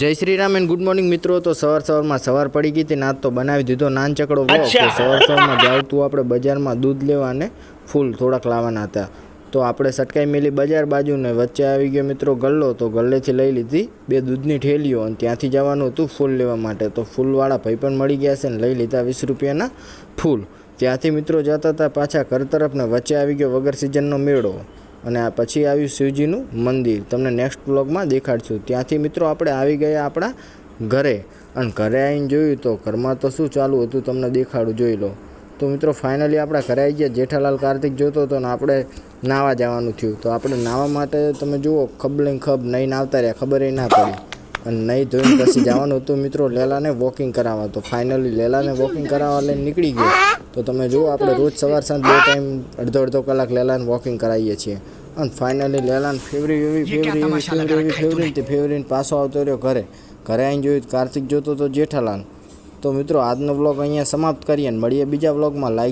જય Shri Ram and good morning મિત્રો। તો સવાર પડી ગઈ હતી, નાસ્તો બનાવી દીધો, નાન ચકડો વ્લોગ। તો સવારમાં જાવતું આપણે બજારમાં દૂધ લેવા અને ફૂલ થોડાક લાવવાના હતા। તો આપણે સટકાઈ મેલી બજાર બાજુ ને વચ્ચે આવી ગયો મિત્રો ગલ્લો। તો ગલ્લેથી લઈ લીધી 2 દૂધની ઠેલીઓ અને ત્યાંથી જવાનું હતું ફૂલ લેવા માટે। તો ફૂલવાળા ભાઈ પણ મળી ગયા છે ને લઈ લીધા 20 રૂપિયાના ફૂલ। ત્યાંથી મિત્રો જતા હતા પાછા ઘર તરફ ને વચ્ચે આવી ગયો વગર સિઝનનો મેળો અને આ પછી આવ્યું શિવજીનું મંદિર। તમને નેક્સ્ટ વ્લોગમાં દેખાડશું। ત્યાંથી મિત્રો આપણે આવી ગયા આપણા ઘરે અને ઘરે આવીને જોયું તો ઘરમાં તો શું ચાલુ હતું તમને દેખાડું, જોઈ લો। તો મિત્રો ફાઇનલી આપણા ઘરે આવી ગયા। જેઠાલાલ કાર્તિક જોતો હતો ને આપણે નાવા જવાનું થયું। તો આપણે નાવા માટે તમે જુઓ ખબ નહીં આવતા રહ્યા, ખબર ના પડી અને નહીં ધોઈને પછી જવાનું હતું મિત્રો લેલાને વોકિંગ કરાવવા। તો ફાઇનલી લેલાને વોકિંગ કરાવવા લઈને નીકળી ગયો। તો તમે જુઓ આપણે રોજ સવાર સાંજ 2 ટાઈમ અડધો કલાક લેલાને વોકિંગ કરાવીએ છીએ અને ફાઇનલી લેલાને ફેવરીને પાછો આવતો રહ્યો ઘરે આવીને જોયું કાર્તિક જોતો તો જેઠાલાલ। તો મિત્રો આજનો વ્લોગ અહીંયા સમાપ્ત કરીએ અને મળીએ બીજા વ્લોગમાં। લાઈક